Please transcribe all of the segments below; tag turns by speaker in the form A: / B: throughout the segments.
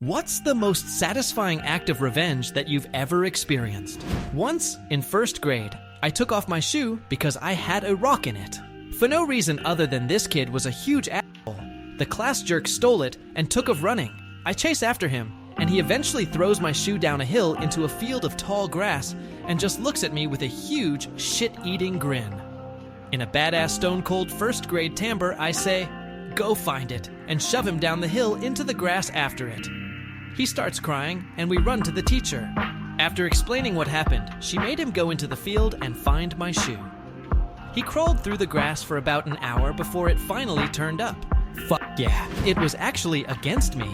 A: What's the most satisfying act of revenge that you've ever experienced? Once, in first grade, I took off my shoe because I had a rock in it. For no reason other than this kid was a huge asshole. The class jerk stole it and took off running. I chase after him, and he eventually throws my shoe down a hill into a field of tall grass and just looks at me with a huge, shit-eating grin. In a badass stone-cold first grade timbre, I say, "Go find it," and shove him down the hill into the grass after it. He starts crying, and we run to the teacher. After explaining what happened, she made him go into the field and find my shoe. He crawled through the grass for about an hour before it finally turned up. Fuck yeah, it was actually against me.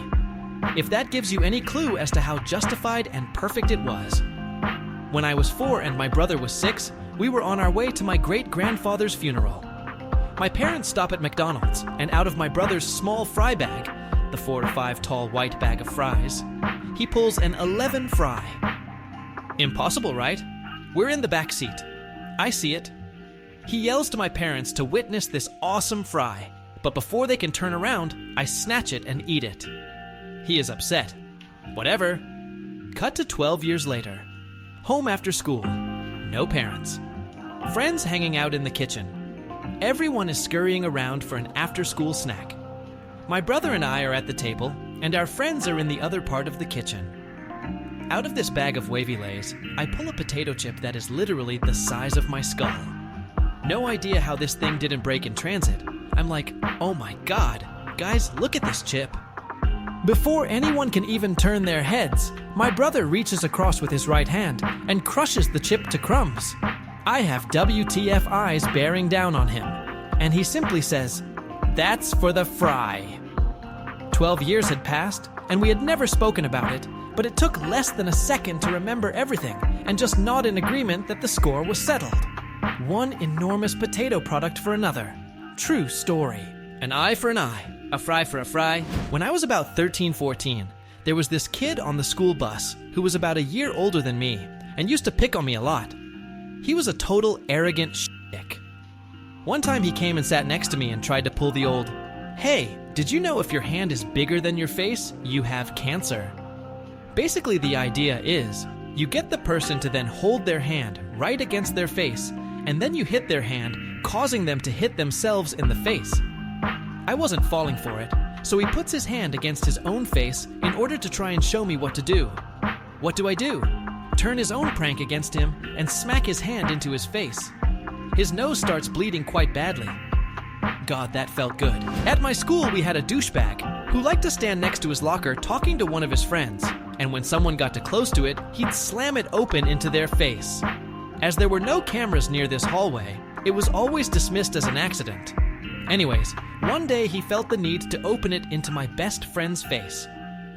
A: If that gives you any clue as to how justified and perfect it was. When I was 4 and my brother was 6, we were on our way to my great-grandfather's funeral. My parents stop at McDonald's, and out of my brother's small fry bag, the 4 to 5 tall white bag of fries, he pulls an 11 fry. Impossible, right? We're in the back seat. I see it. He yells to my parents to witness this awesome fry, but before they can turn around, I snatch it and eat it. He is upset. Whatever. Cut to 12 years later. Home after school. No parents. Friends hanging out in the kitchen. Everyone is scurrying around for an after-school snack. My brother and I are at the table, and our friends are in the other part of the kitchen. Out of this bag of Wavy Lays, I pull a potato chip that is literally the size of my skull. No idea how this thing didn't break in transit. I'm like, oh my god, guys, look at this chip. Before anyone can even turn their heads, my brother reaches across with his right hand and crushes the chip to crumbs. I have WTF eyes bearing down on him, and he simply says, "That's for the fry." 12 years had passed, and we had never spoken about it, but it took less than a second to remember everything and just nod in agreement that the score was settled. One enormous potato product for another. True story. An eye for an eye, a fry for a fry. When I was about 13-14, there was this kid on the school bus who was about a year older than me and used to pick on me a lot. He was a total arrogant shit. One time he came and sat next to me and tried to pull the old, "Hey, did you know if your hand is bigger than your face, you have cancer?" Basically, the idea is, you get the person to then hold their hand right against their face, and then you hit their hand, causing them to hit themselves in the face. I wasn't falling for it, so he puts his hand against his own face in order to try and show me what to do. What do? Turn his own prank against him and smack his hand into his face. His nose starts bleeding quite badly. God, that felt good. At my school, we had a douchebag who liked to stand next to his locker talking to one of his friends, and when someone got too close to it, he'd slam it open into their face. As there were no cameras near this hallway, it was always dismissed as an accident. Anyways, one day he felt the need to open it into my best friend's face.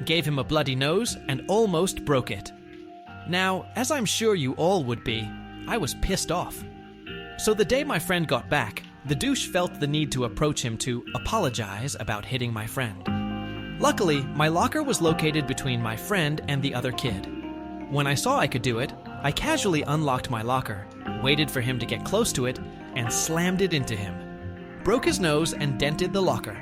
A: Gave him a bloody nose and almost broke it. Now, as I'm sure you all would be, I was pissed off. So the day my friend got back, the douche felt the need to approach him to apologize about hitting my friend. Luckily, my locker was located between my friend and the other kid. When I saw I could do it, I casually unlocked my locker, waited for him to get close to it, and slammed it into him. Broke his nose and dented the locker.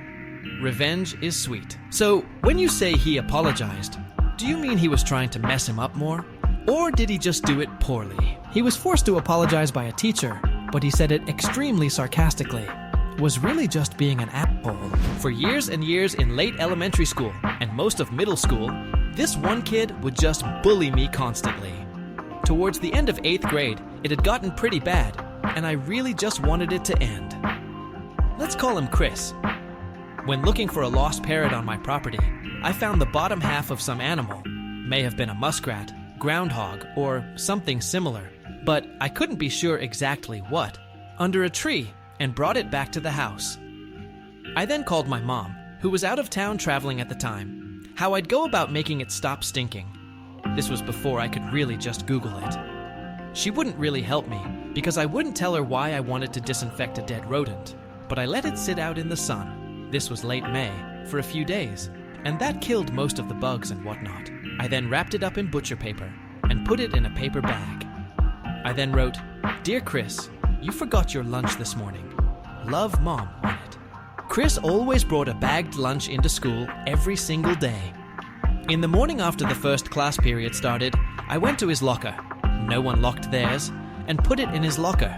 A: Revenge is sweet. So, when you say he apologized, do you mean he was trying to mess him up more? Or did he just do it poorly? He was forced to apologize by a teacher, but he said it extremely sarcastically. Was really just being an asshole. For years and years in late elementary school and most of middle school, this one kid would just bully me constantly. Towards the end of 8th grade, it had gotten pretty bad, and I really just wanted it to end. Let's call him Chris. When looking for a lost parrot on my property, I found the bottom half of some animal. May have been a muskrat, groundhog, or something similar, but I couldn't be sure exactly what, under a tree, and brought it back to the house. I then called my mom, who was out of town traveling at the time, how I'd go about making it stop stinking. This was before I could really just Google it. She wouldn't really help me, because I wouldn't tell her why I wanted to disinfect a dead rodent, but I let it sit out in the sun. This was late May, for a few days, and that killed most of the bugs and whatnot. I then wrapped it up in butcher paper and put it in a paper bag. I then wrote, "Dear Chris, you forgot your lunch this morning. Love, Mom," on it. Chris always brought a bagged lunch into school every single day. In the morning after the first class period started, I went to his locker. No one locked theirs, and put it in his locker.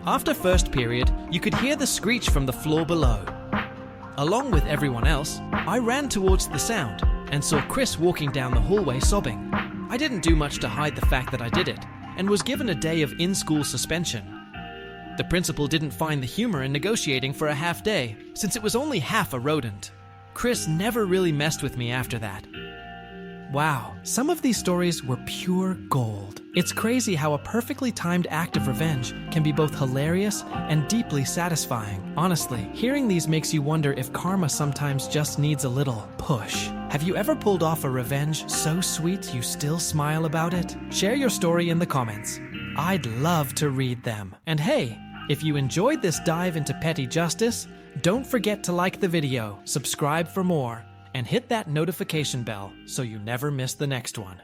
A: After first period, you could hear the screech from the floor below. Along with everyone else, I ran towards the sound and saw Chris walking down the hallway sobbing. I didn't do much to hide the fact that I did it, and was given a day of in-school suspension. The principal didn't find the humor in negotiating for a half day, since it was only half a rodent. Chris never really messed with me after that. Wow, some of these stories were pure gold. It's crazy how a perfectly timed act of revenge can be both hilarious and deeply satisfying. Honestly, hearing these makes you wonder if karma sometimes just needs a little push. Have you ever pulled off a revenge so sweet you still smile about it? Share your story in the comments. I'd love to read them. And hey, if you enjoyed this dive into petty justice, don't forget to like the video, subscribe for more, and hit that notification bell so you never miss the next one.